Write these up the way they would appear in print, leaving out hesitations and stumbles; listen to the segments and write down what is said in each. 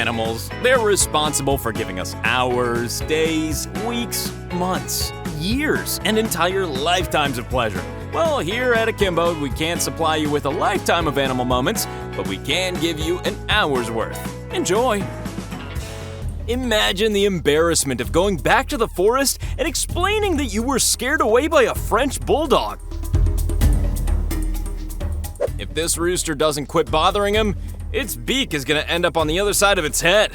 animals. They're responsible for giving us hours, days, weeks, months, years, and entire lifetimes of pleasure. Well, here at Akimbo, we can't supply you with a lifetime of animal moments, but we can give you an hour's worth. Enjoy! Imagine the embarrassment of going back to the forest and explaining that you were scared away by a French bulldog. If this rooster doesn't quit bothering him, its beak is gonna end up on the other side of its head.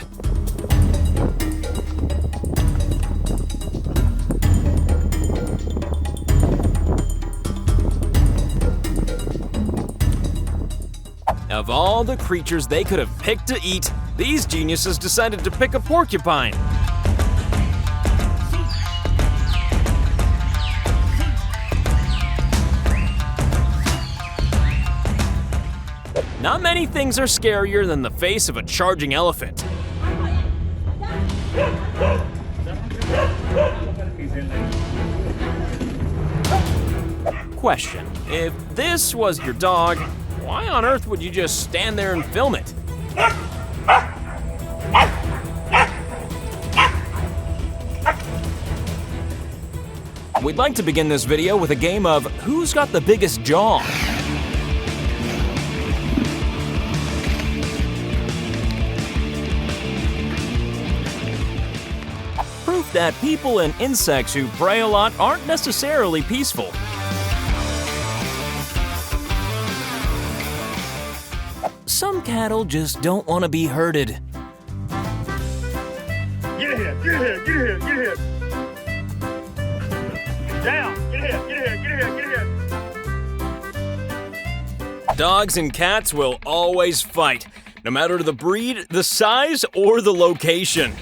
Of all the creatures they could have picked to eat, these geniuses decided to pick a porcupine. Not many things are scarier than the face of a charging elephant. Question: if this was your dog, why on earth would you just stand there and film it? We'd like to begin this video with a game of Who's Got the Biggest Jaw? Proof that people and insects who prey a lot aren't necessarily peaceful. Some cattle just don't want to be herded. Get here, get here, get here, get here. Down, get here, get here, get here, get here. Dogs and cats will always fight, no matter the breed, the size, or the location.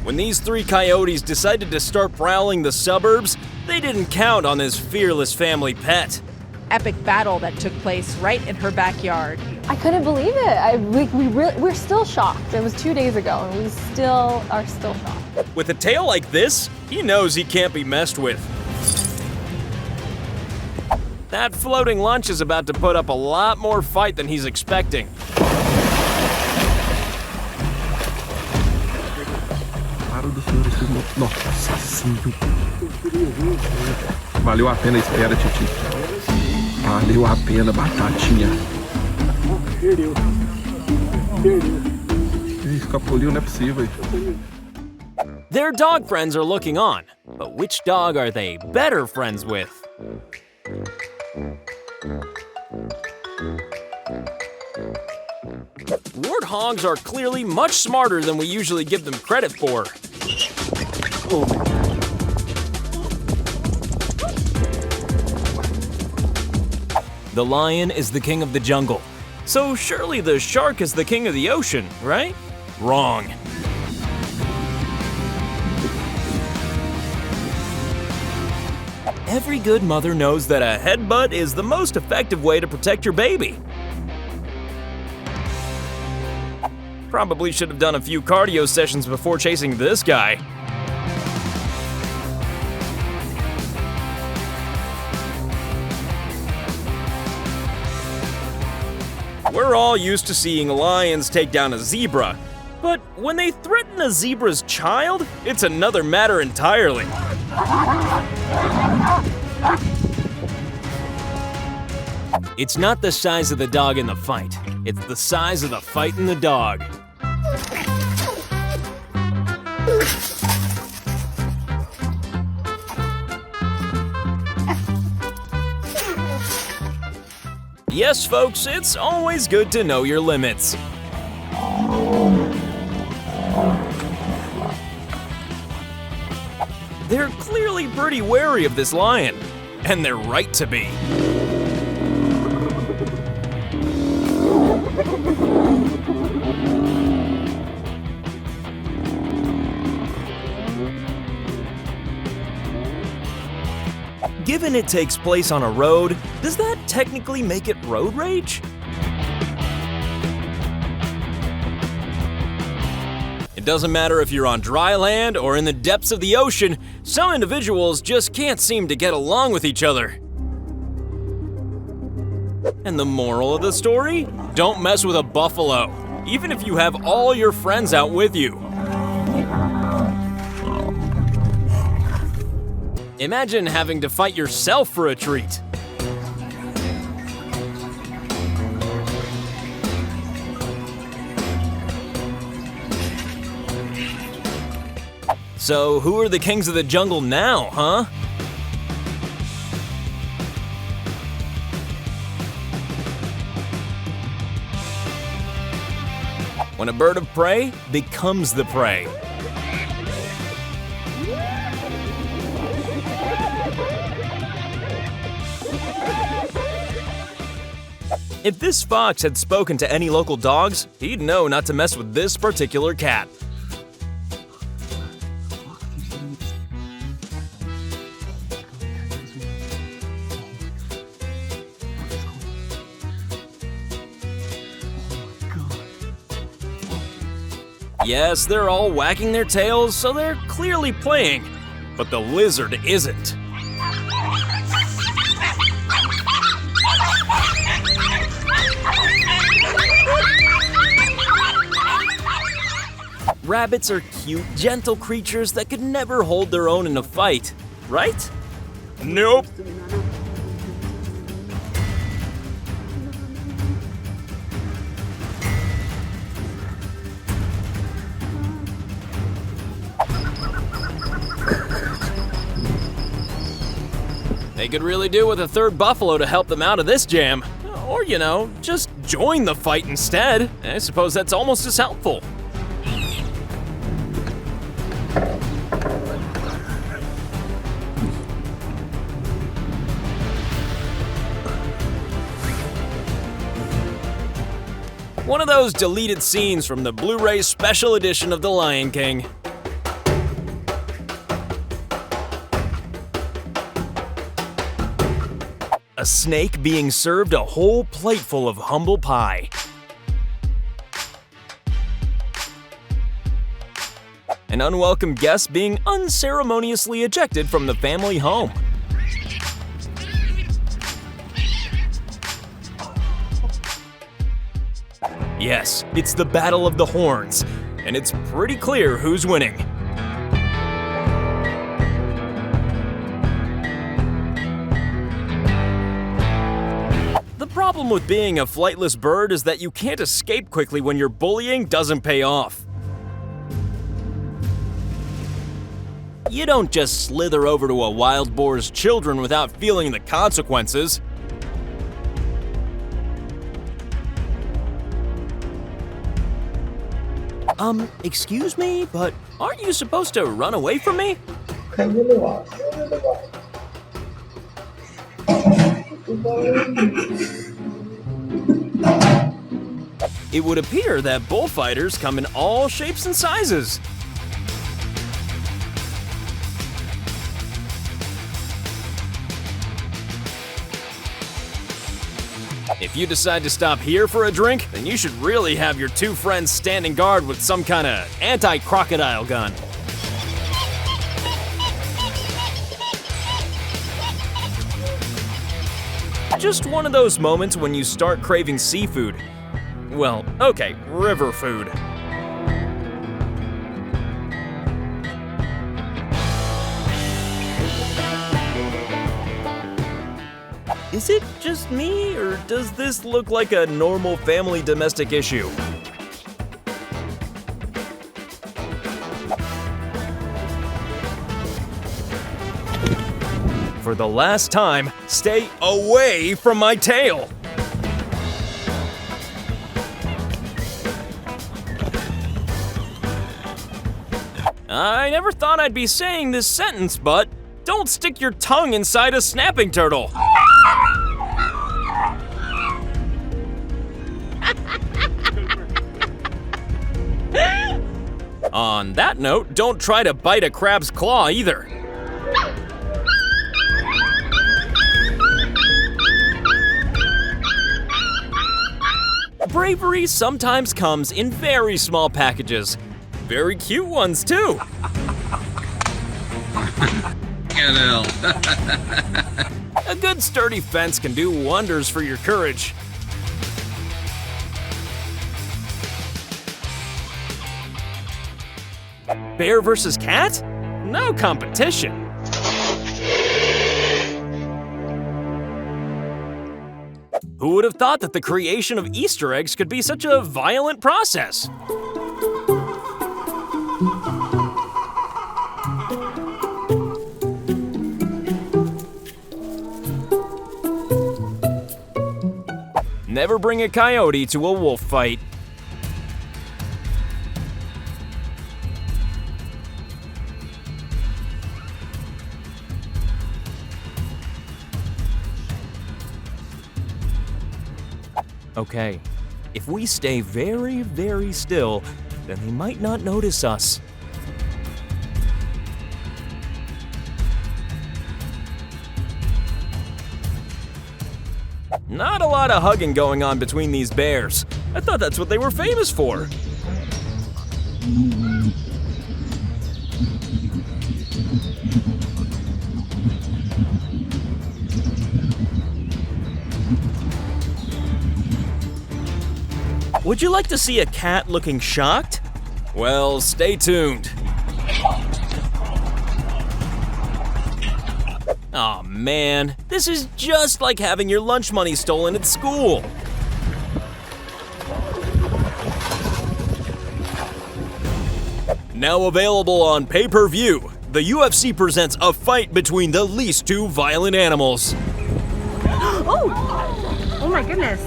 When these three coyotes decided to start prowling the suburbs, they didn't count on this fearless family pet. Epic battle that took place right in her backyard. I couldn't believe it. We're still shocked. It was 2 days ago, and we still are shocked. With a tail like this, he knows he can't be messed with. That floating lunch is about to put up a lot more fight than he's expecting. Nossa senhora. Valeu a pena a espera, Titi. Valeu a pena, batatinha. Perdeu. Escapuliu, não é possível. Their dog friends are looking on, but which dog are they better friends with? Warthogs are clearly much smarter than we usually give them credit for. The lion is the king of the jungle, so surely the shark is the king of the ocean, right? Wrong. Every good mother knows that a headbutt is the most effective way to protect your baby. Probably should have done a few cardio sessions before chasing this guy. We're all used to seeing lions take down a zebra, but when they threaten a zebra's child, it's another matter entirely. It's not the size of the dog in the fight, it's the size of the fight in the dog. Yes, folks, it's always good to know your limits. They're clearly pretty wary of this lion, and they're right to be. Given it takes place on a road, does that technically make it road rage? In it doesn't matter if you're on dry land or in the depths of the ocean, some individuals just can't seem to get along with each other. And the moral of the story? Don't mess with a buffalo, even if you have all your friends out with you. Imagine having to fight yourself for a treat. So, who are the kings of the jungle now, huh? When a bird of prey becomes the prey. If this fox had spoken to any local dogs, he'd know not to mess with this particular cat. Yes, they're all wagging their tails, so they're clearly playing, but the lizard isn't. Rabbits are cute, gentle creatures that could never hold their own in a fight, right? Nope. They could really do with a third buffalo to help them out of this jam. Or, you know, just join the fight instead. I suppose that's almost as helpful. One of those deleted scenes from the Blu-ray special edition of The Lion King. A snake being served a whole plateful of humble pie. An unwelcome guest being unceremoniously ejected from the family home. Yes, it's the Battle of the Horns, and it's pretty clear who's winning. The problem with being a flightless bird is that you can't escape quickly when your bullying doesn't pay off. You don't just slither over to a wild boar's children without feeling the consequences. Excuse me, but aren't you supposed to run away from me? It would appear that bullfighters come in all shapes and sizes. If you decide to stop here for a drink, then you should really have your two friends standing guard with some kind of anti-crocodile gun. Just one of those moments when you start craving seafood. Well, okay, river food. Is it just me, or does this look like a normal family domestic issue? For the last time, stay away from my tail! I never thought I'd be saying this sentence, but don't stick your tongue inside a snapping turtle. On that note, don't try to bite a crab's claw either. Bravery sometimes comes in very small packages. Very cute ones, too. A good sturdy fence can do wonders for your courage. Bear versus cat? No competition. Who would have thought that the creation of Easter eggs could be such a violent process? Never bring a coyote to a wolf fight. Okay, if we stay very, very still, then they might not notice us. Not a lot of hugging going on between these bears. I thought that's what they were famous for. Would you like to see a cat looking shocked? Well, stay tuned. Aw, man, this is just like having your lunch money stolen at school. Now available on pay-per-view, the UFC presents a fight between the least two violent animals. Oh my goodness.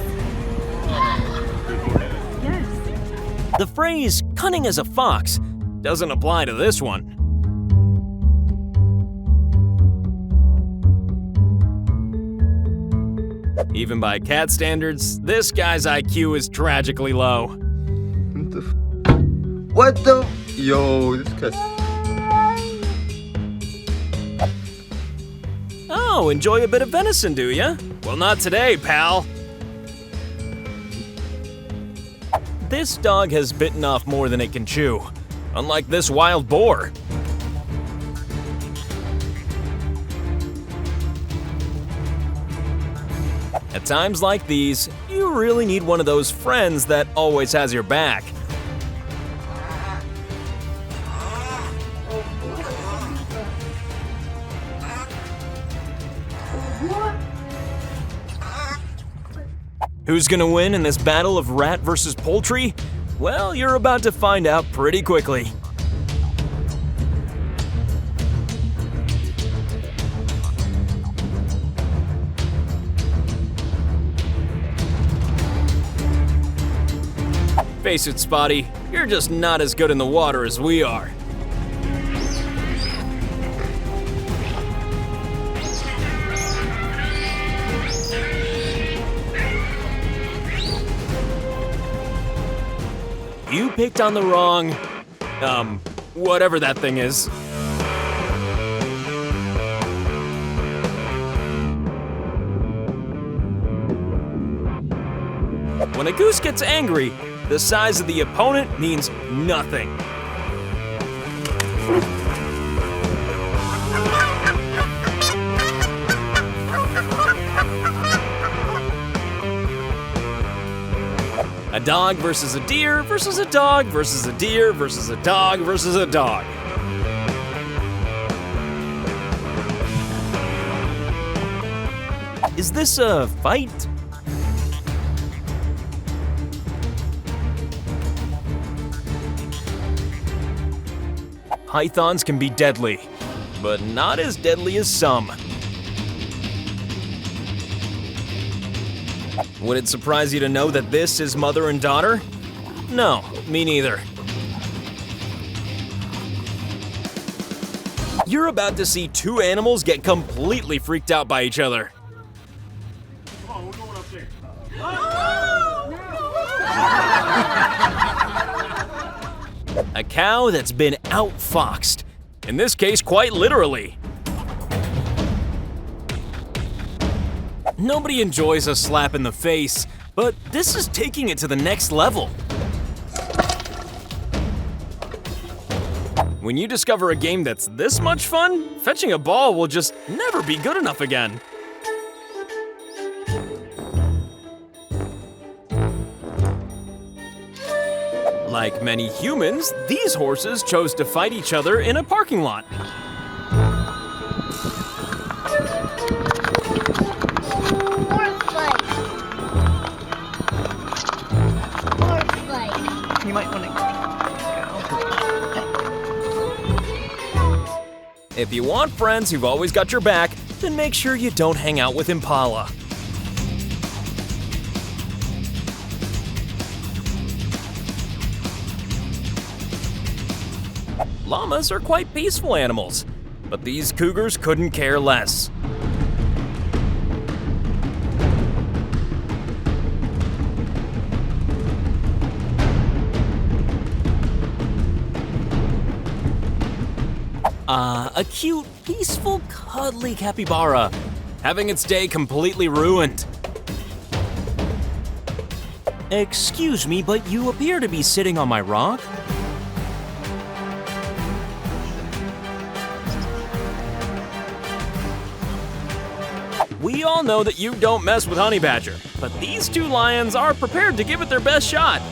Yes. The phrase cunning as a fox doesn't apply to this one. Even by cat standards, this guy's IQ is tragically low. What the? Yo, this guy's. Oh, enjoy a bit of venison, do ya? Well, not today, pal. This dog has bitten off more than it can chew, unlike this wild boar. At times like these, you really need one of those friends that always has your back. Who's gonna win in this battle of rat versus poultry? Well, you're about to find out pretty quickly. Face it, Spotty, you're just not as good in the water as we are. You picked on the wrong, whatever that thing is. When a goose gets angry, the size of the opponent means nothing. A dog versus a deer versus a dog versus a deer versus a dog versus a dog. Is this a fight? Pythons can be deadly, but not as deadly as some. Would it surprise you to know that this is mother and daughter? No, me neither. You're about to see two animals get completely freaked out by each other. Come on, we're going up there. A cow that's been outfoxed. In this case, quite literally. Nobody enjoys a slap in the face, but this is taking it to the next level. When you discover a game that's this much fun, fetching a ball will just never be good enough again. Like many humans, these horses chose to fight each other in a parking lot. You might want to go. If you want friends who've always got your back, then make sure you don't hang out with Impala. Llamas are quite peaceful animals, but these cougars couldn't care less. A cute, peaceful, cuddly capybara, having its day completely ruined. Excuse me, but you appear to be sitting on my rock. We all know that you don't mess with Honey Badger, but these two lions are prepared to give it their best shot.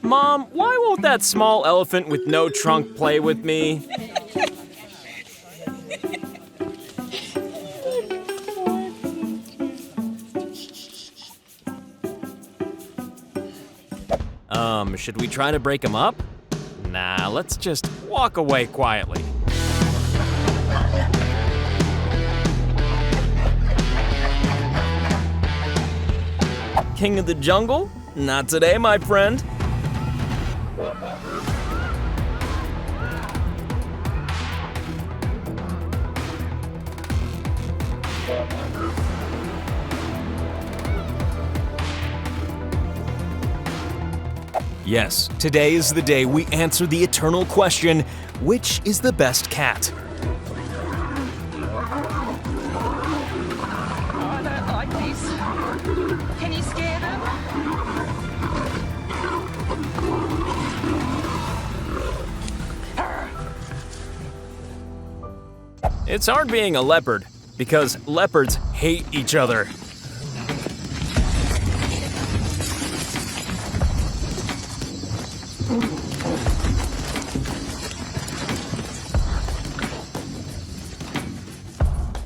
Mom, why won't that small elephant with no trunk play with me? Should we try to break him up? Nah, let's just walk away quietly. King of the jungle? Not today, my friend. Yes, today is the day we answer the eternal question, which is the best cat? I don't like these. Can you scare them? It's hard being a leopard, because leopards hate each other.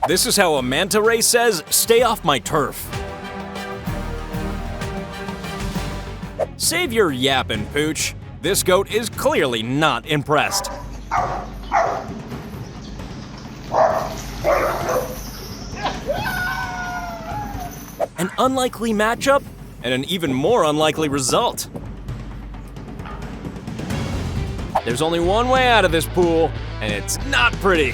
This is how a manta ray says, "Stay off my turf." Save your yapping, Pooch. This goat is clearly not impressed. An unlikely matchup, and an even more unlikely result. There's only one way out of this pool, and it's not pretty.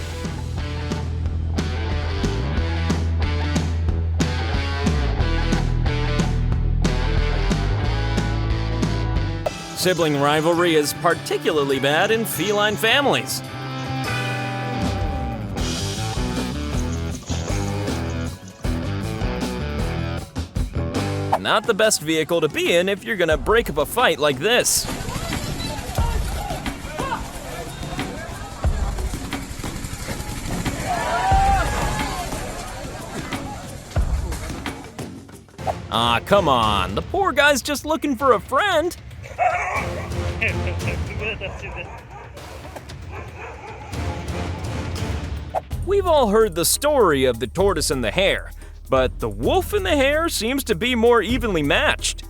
Sibling rivalry is particularly bad in feline families. Not the best vehicle to be in if you're gonna break up a fight like this. Ah, come on. The poor guy's just looking for a friend. We've all heard the story of the tortoise and the hare, but the wolf and the hare seems to be more evenly matched.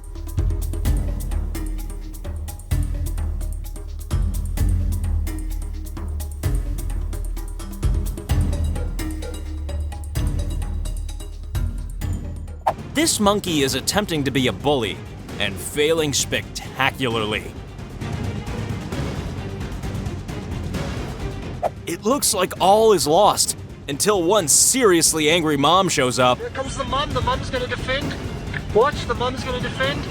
This monkey is attempting to be a bully and failing spectacularly. It looks like all is lost until one seriously angry mom shows up. Here comes the mum. The mum's gonna defend. Watch, the mum's gonna defend.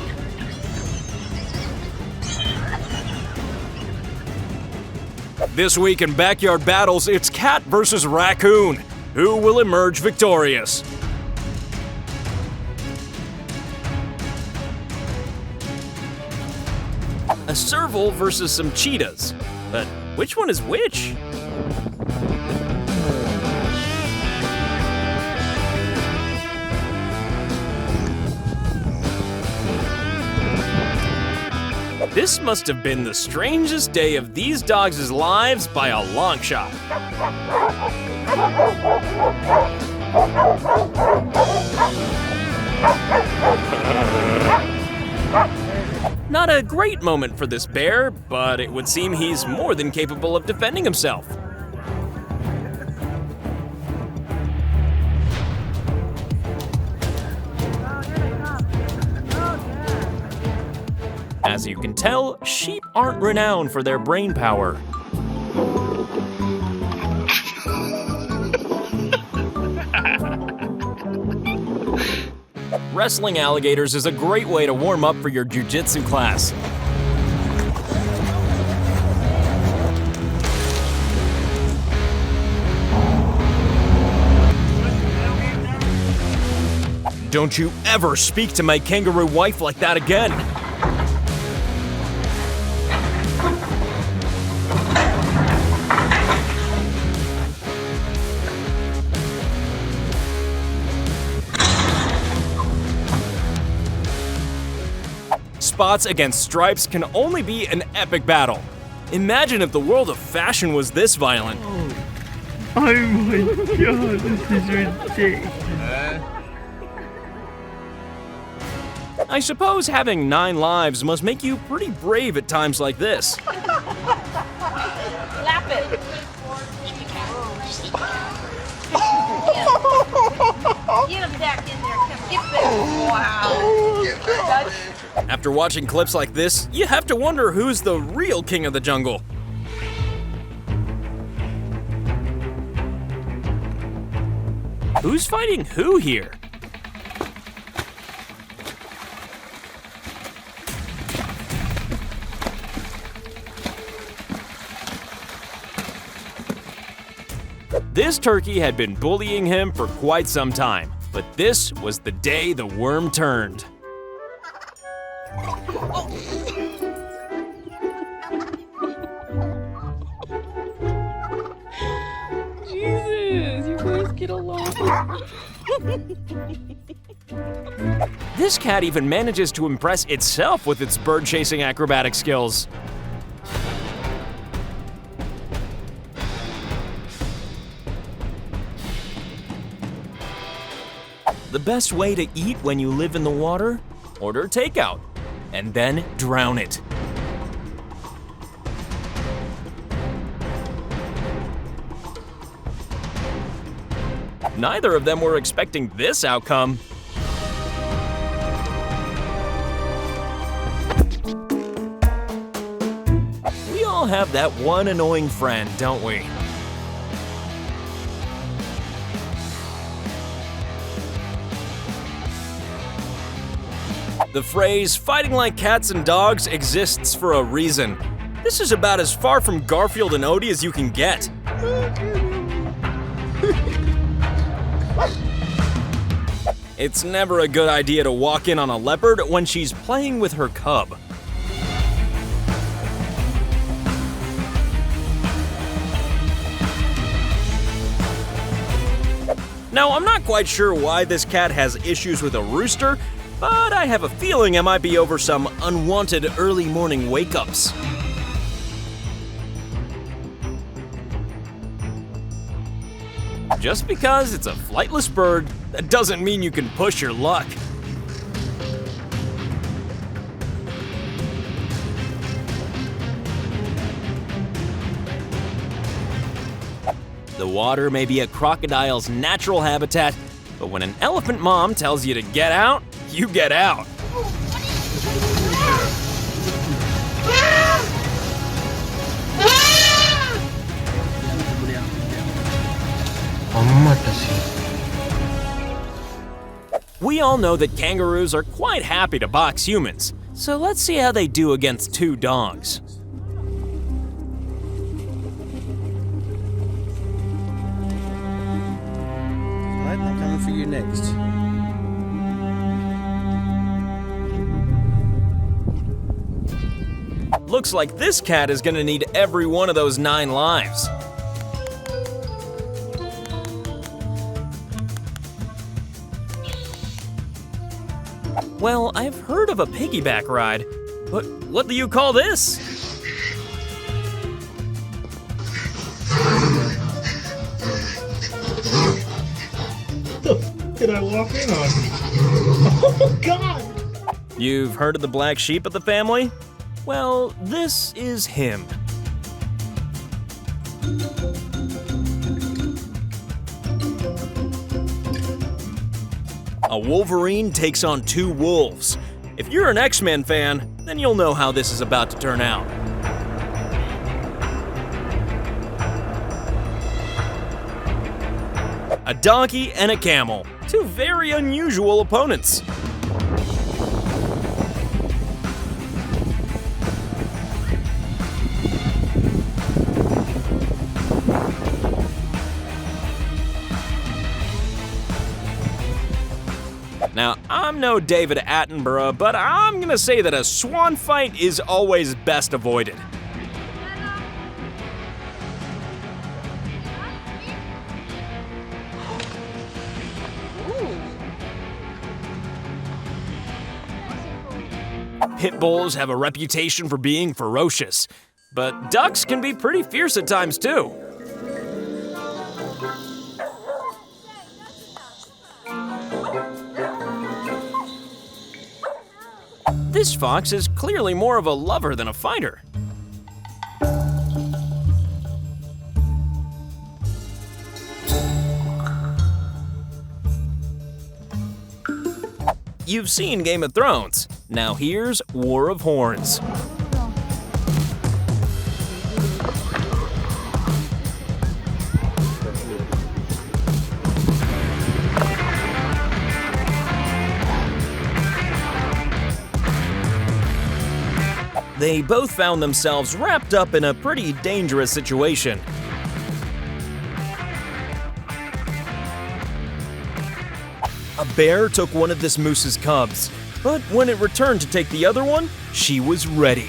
This week in Backyard Battles, it's cat versus raccoon. Who will emerge victorious? A serval versus some cheetahs. But which one is which? This must have been the strangest day of these dogs' lives by a long shot. Not a great moment for this bear, but it would seem he's more than capable of defending himself. As you can tell, sheep aren't renowned for their brain power. Wrestling alligators is a great way to warm up for your jiu-jitsu class. Don't you ever speak to my kangaroo wife like that again! Spots against stripes can only be an epic battle. Imagine if the world of fashion was this violent. Oh my god, this is ridiculous. I suppose having 9 lives must make you pretty brave at times like this. Lap it. Get him back in there, Kim. Get back. Wow. After watching clips like this, you have to wonder who's the real king of the jungle. Who's fighting who here? This turkey had been bullying him for quite some time, but this was the day the worm turned. Jesus, you guys get along. This cat even manages to impress itself with its bird-chasing acrobatic skills. The best way to eat when you live in the water? Order takeout, and then drown it. Neither of them were expecting this outcome. We all have that one annoying friend, don't we? The phrase, fighting like cats and dogs, exists for a reason. This is about as far from Garfield and Odie as you can get. It's never a good idea to walk in on a leopard when she's playing with her cub. Now, I'm not quite sure why this cat has issues with a rooster, but I have a feeling it might be over some unwanted early morning wake-ups. Just because it's a flightless bird, that doesn't mean you can push your luck. The water may be a crocodile's natural habitat, but when an elephant mom tells you to get out, you get out. We all know that kangaroos are quite happy to box humans, so let's see how they do against 2 dogs. for you next? Looks like this cat is gonna need every one of those 9 lives. Well, I've heard of a piggyback ride, but what do you call this? Did I walk in on? Oh God! You've heard of the black sheep of the family? Well, this is him. A Wolverine takes on 2 wolves. If you're an X-Men fan, then you'll know how this is about to turn out. A donkey and a camel, 2 very unusual opponents. Now, I'm no David Attenborough, but I'm gonna say that a swan fight is always best avoided. Pit bulls have a reputation for being ferocious, but ducks can be pretty fierce at times too. This fox is clearly more of a lover than a fighter. You've seen Game of Thrones. Now here's War of Horns. They both found themselves wrapped up in a pretty dangerous situation. A bear took one of this moose's cubs, but when it returned to take the other one, she was ready.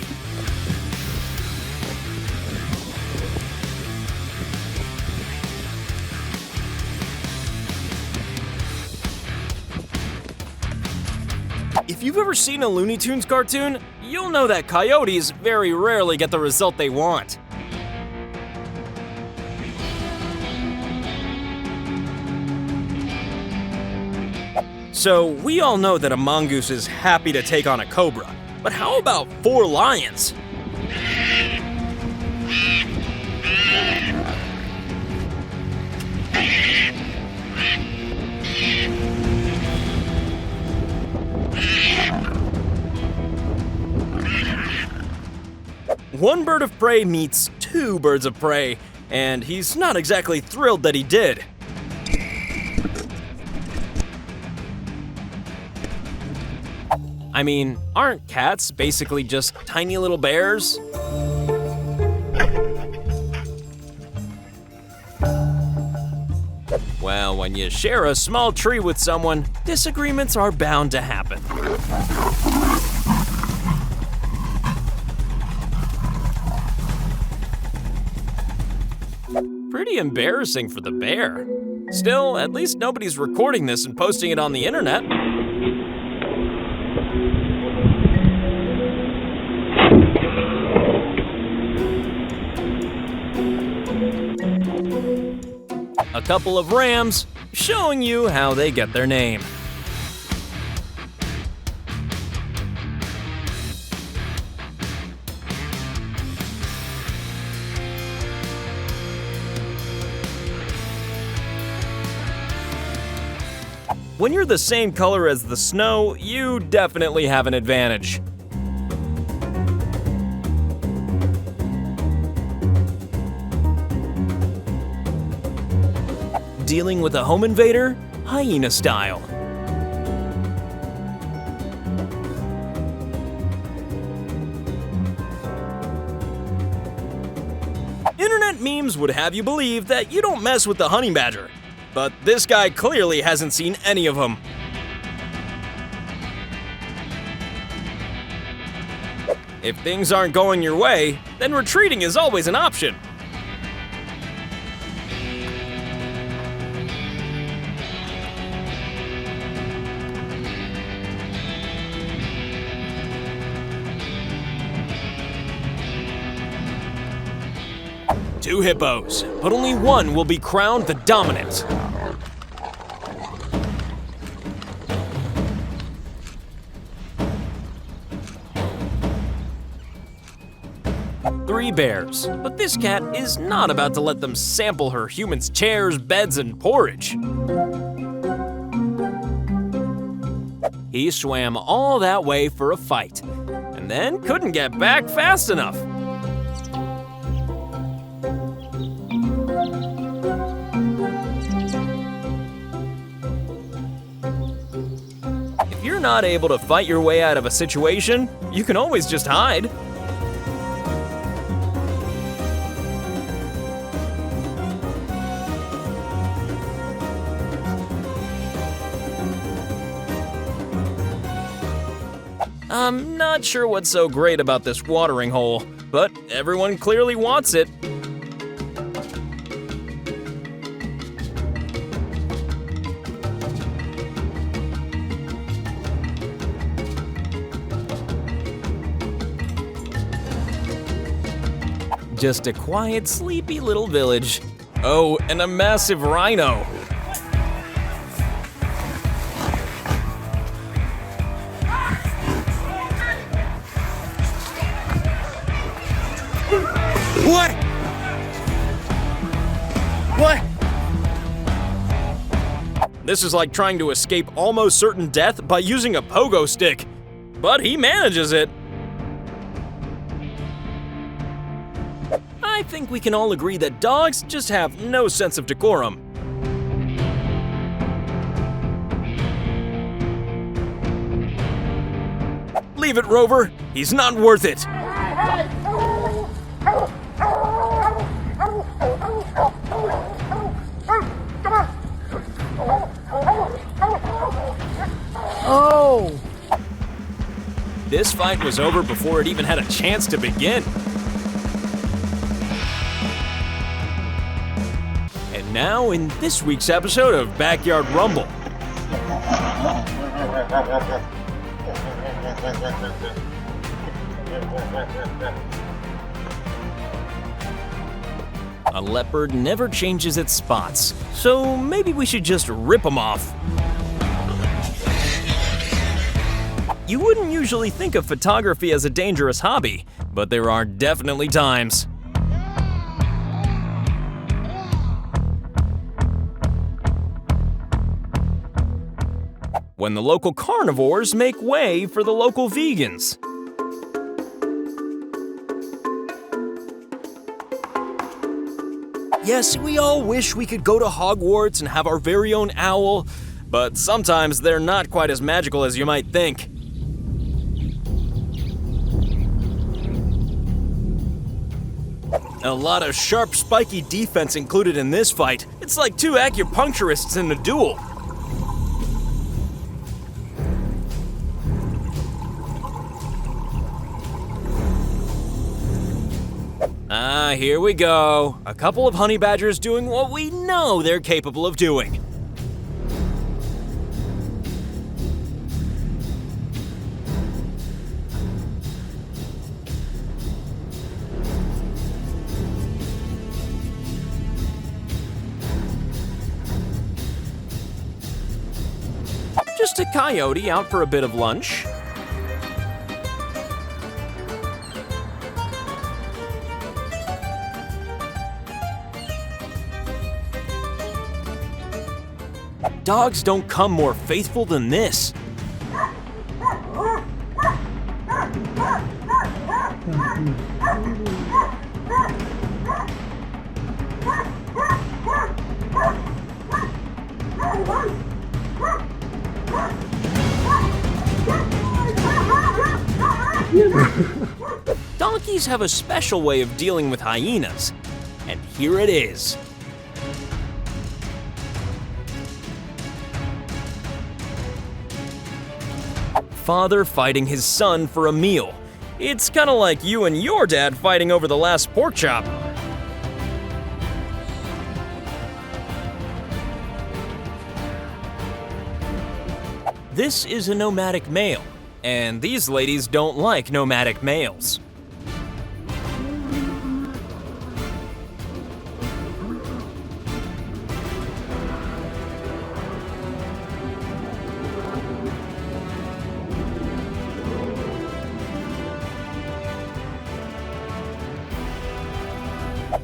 If you've ever seen a Looney Tunes cartoon, you'll know that coyotes very rarely get the result they want. So, we all know that a mongoose is happy to take on a cobra, but how about 4 lions? One bird of prey meets 2 birds of prey, and he's not exactly thrilled that he did. I mean, aren't cats basically just tiny little bears? Well, when you share a small tree with someone, disagreements are bound to happen. Pretty embarrassing for the bear. Still, at least nobody's recording this and posting it on the internet. A couple of rams showing you how they get their name. When you're the same color as the snow, you definitely have an advantage. Dealing with a home invader, hyena style. Internet memes would have you believe that you don't mess with the honey badger. but this guy clearly hasn't seen any of them. If things aren't going your way, then retreating is always an option. Two hippos, but only one will be crowned the dominant. Three bears, but this cat is not about to let them sample her humans' chairs, beds, and porridge. He swam all that way for a fight, and then couldn't get back fast enough. If you're not able to fight your way out of a situation, you can always just hide. I'm not sure what's so great about this watering hole, but everyone clearly wants it. Just a quiet, sleepy little village. Oh, and a massive rhino. What? What? This is like trying to escape almost certain death by using a pogo stick. But he manages it. I think we can all agree that dogs just have no sense of decorum. Leave it, Rover. He's not worth it. Oh! This fight was over before it even had a chance to begin. And now, in this week's episode of Backyard Rumble. A leopard never changes its spots, so maybe we should just rip them off. You wouldn't usually think of photography as a dangerous hobby, but there are definitely times. When the local carnivores make way for the local vegans. Yes, we all wish we could go to Hogwarts and have our very own owl, but sometimes they're not quite as magical as you might think. A lot of sharp, spiky defense included in this fight. It's like two acupuncturists in a duel. Here we go. A couple of honey badgers doing what we know they're capable of doing. Just a coyote out for a bit of lunch. Dogs don't come more faithful than this. Donkeys have a special way of dealing with hyenas, and here it is. father fighting his son for a meal. It's kind of like you and your dad fighting over the last pork chop. This is a nomadic male, and these ladies don't like nomadic males.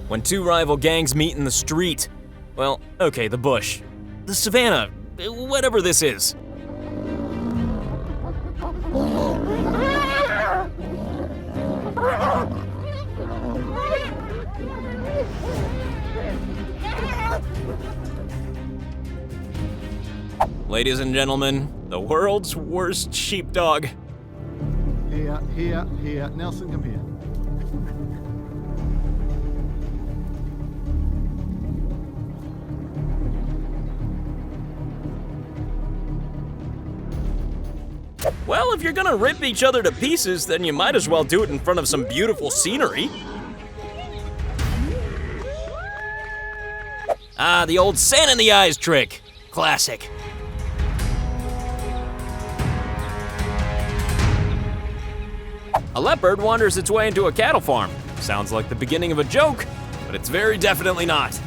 When two rival gangs meet in the street, well, okay, the bush, the savannah, whatever this is. Ladies and gentlemen, the world's worst sheepdog. Here. Nelson, come here. Well, if you're gonna rip each other to pieces, then you might as well do it in front of some beautiful scenery. Ah, the old sand in the eyes trick. Classic. A leopard wanders its way into a cattle farm. Sounds like the beginning of a joke, but it's very definitely not.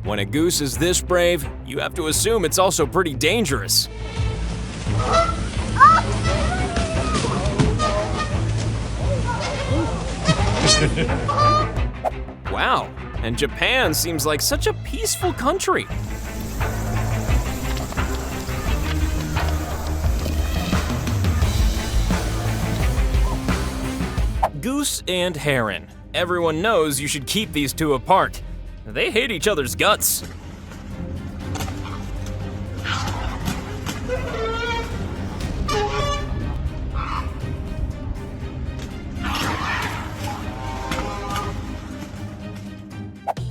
When a goose is this brave, you have to assume it's also pretty dangerous. Wow, and Japan seems like such a peaceful country. Goose and heron. Everyone knows you should keep these two apart. They hate each other's guts.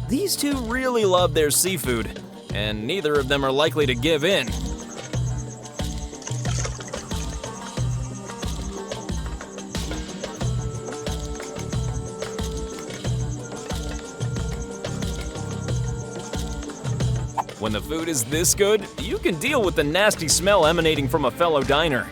These two really love their seafood, and neither of them are likely to give in. When the food is this good, you can deal with the nasty smell emanating from a fellow diner.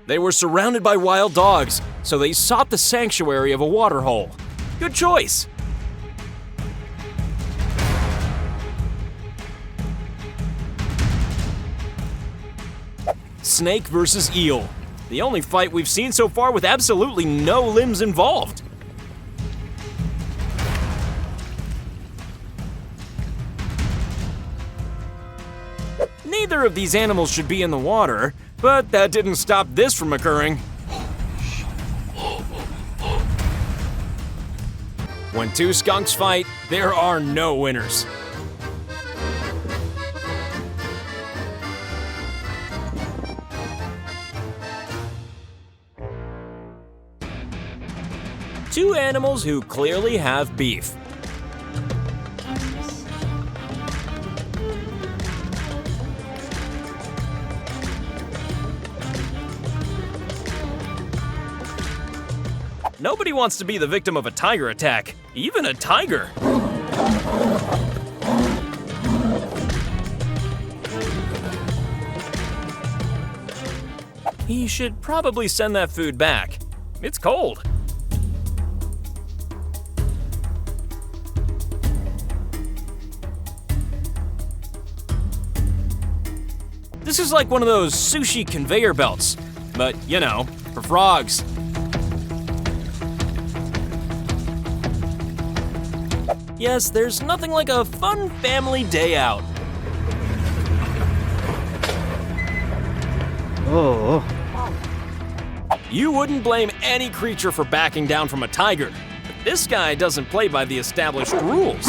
They were surrounded by wild dogs, so they sought the sanctuary of a waterhole. Good choice. Snake versus eel. The only fight we've seen so far with absolutely no limbs involved. Neither of these animals should be in the water, but that didn't stop this from occurring. When two skunks fight, there are no winners. Two animals who clearly have beef. Nobody wants to be the victim of a tiger attack, even a tiger. He should probably send that food back. It's cold. This is like one of those sushi conveyor belts, but you know, for frogs. Yes, there's nothing like a fun family day out. Oh. You wouldn't blame any creature for backing down from a tiger, but this guy doesn't play by the established rules.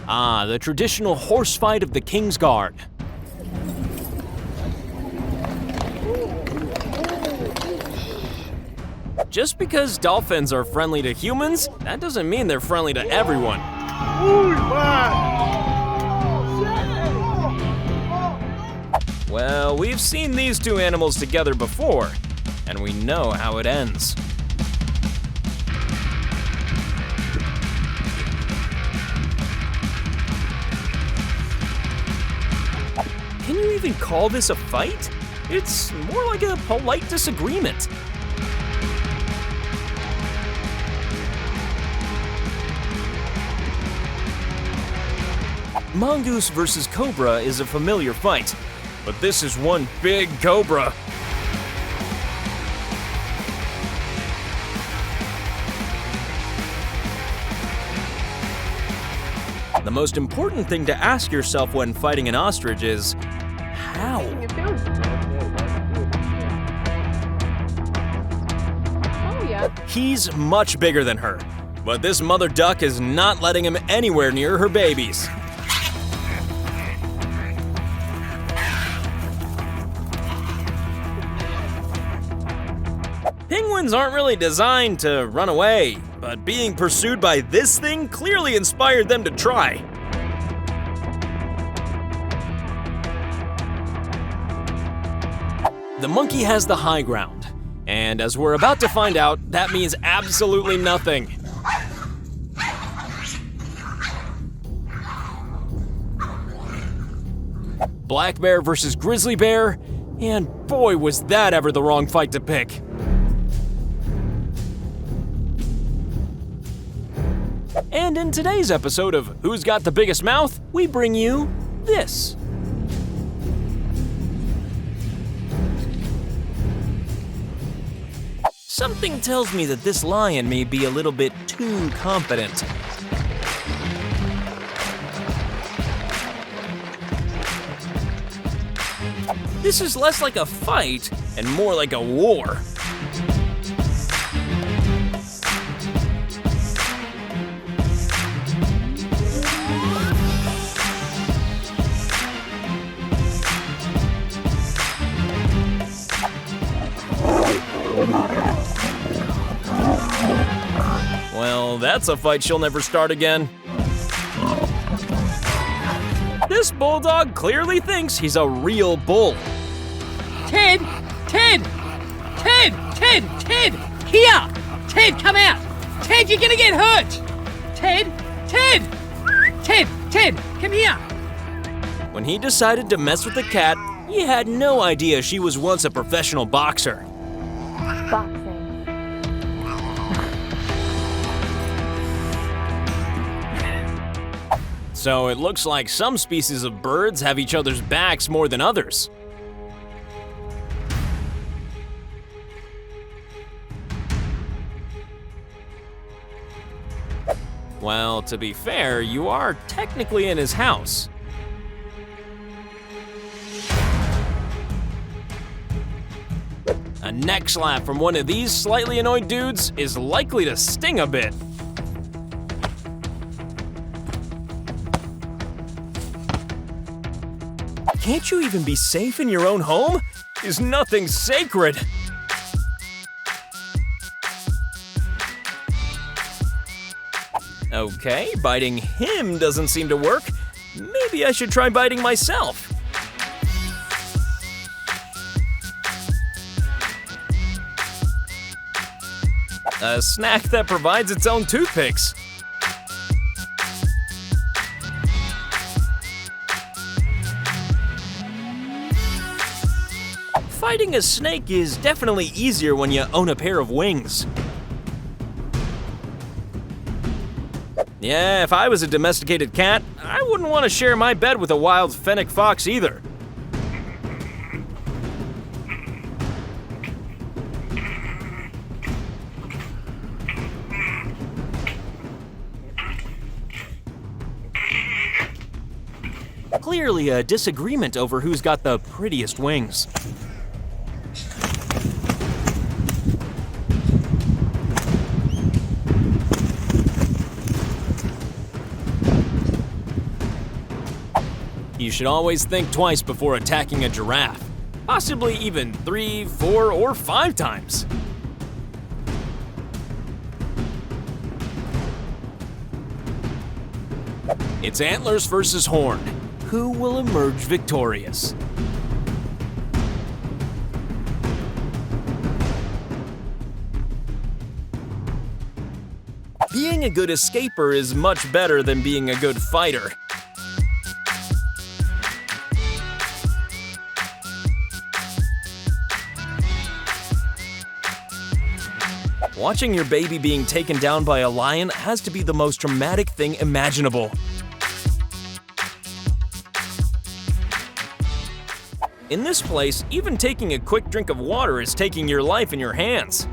Ah, the traditional horse fight of the King's Guard. Just because dolphins are friendly to humans, that doesn't mean they're friendly to everyone. Well, we've seen these two animals together before, and we know how it ends. Can you even call this a fight? It's more like a polite disagreement. Mongoose versus cobra is a familiar fight, but this is one big cobra. The most important thing to ask yourself when fighting an ostrich is, how? Oh, yeah. He's much bigger than her, but this mother duck is not letting him anywhere near her babies. Penguins aren't really designed to run away, but being pursued by this thing clearly inspired them to try. The monkey has the high ground, and as we're about to find out, that means absolutely nothing. Black bear versus grizzly bear, and boy was that ever the wrong fight to pick. And in today's episode of Who's Got the Biggest Mouth, we bring you this. Something tells me that this lion may be a little bit too confident. This is less like a fight and more like a war. Well, that's a fight she'll never start again. This bulldog clearly thinks he's a real bull. Ted! Ted! Ted! Ted! Ted! Here! Ted, come out! Ted, you're gonna get hurt! Ted! Ted! Ted! Ted, come here! When he decided to mess with the cat, he had no idea she was once a professional boxer. Boxing. So it looks like some species of birds have each other's backs more than others. Well, to be fair, you are technically in his house. A neck slap from one of these slightly annoyed dudes is likely to sting a bit. Can't you even be safe in your own home? Is nothing sacred? Okay, biting him doesn't seem to work. Maybe I should try biting myself. A snack that provides its own toothpicks. Fighting a snake is definitely easier when you own a pair of wings. Yeah, if I was a domesticated cat, I wouldn't want to share my bed with a wild fennec fox either. Clearly a disagreement over who's got the prettiest wings. should always think twice before attacking a giraffe. Possibly even 3, 4, or 5 times. It's antlers versus horn. Who will emerge victorious? Being a good escaper is much better than being a good fighter. Watching your baby being taken down by a lion has to be the most traumatic thing imaginable. In this place, even taking a quick drink of water is taking your life in your hands.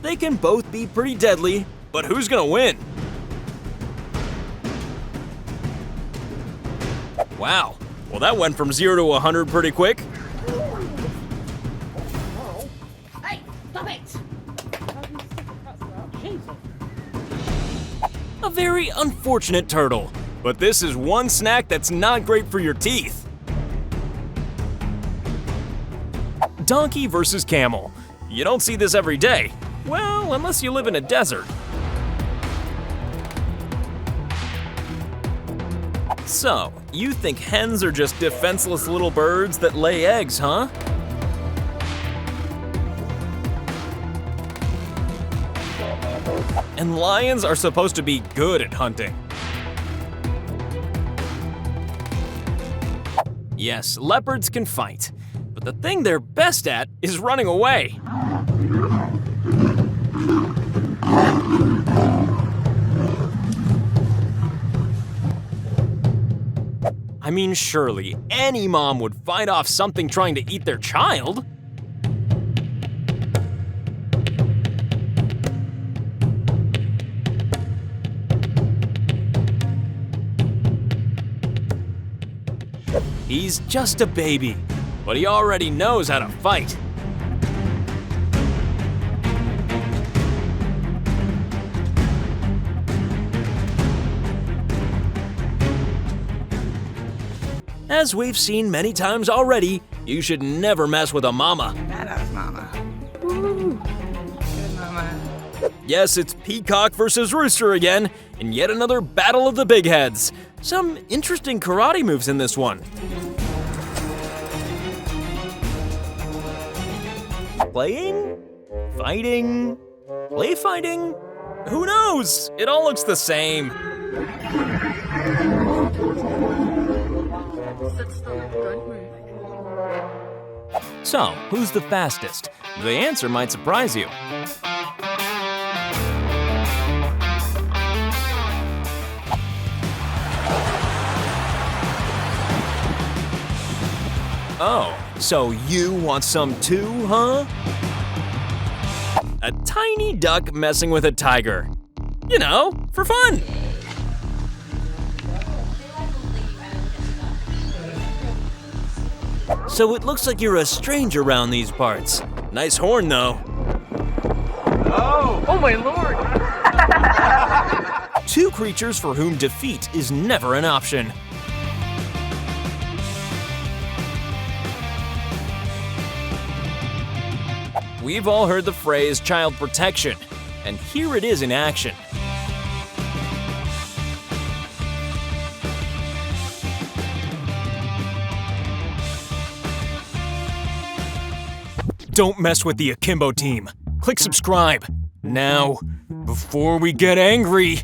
They can both be pretty deadly, but who's gonna win? Wow, well that went from 0 to 100 pretty quick. Hey, stop it! A very unfortunate turtle, but this is one snack that's not great for your teeth. Donkey versus camel. You don't see this every day. Well, unless you live in a desert. So, you think hens are just defenseless little birds that lay eggs, huh? And lions are supposed to be good at hunting. Yes, leopards can fight, but the thing they're best at is running away. I mean, surely any mom would fight off something trying to eat their child. He's just a baby, but he already knows how to fight. As we've seen many times already, you should never mess with a mama. Badass mama. Woo. Good mama. Yes, it's peacock versus rooster again, and yet another battle of the big heads. Some interesting karate moves in this one. Playing? Fighting? Play fighting? Who knows? It all looks the same. So, who's the fastest? The answer might surprise you. Oh, so you want some too, huh? A tiny duck messing with a tiger. You know, for fun. So it looks like you're a stranger around these parts. Nice horn, though. Oh my lord! Two creatures for whom defeat is never an option. We've all heard the phrase child protection, and here it is in action. Don't mess with the Akimbo team. Click subscribe now, before we get angry.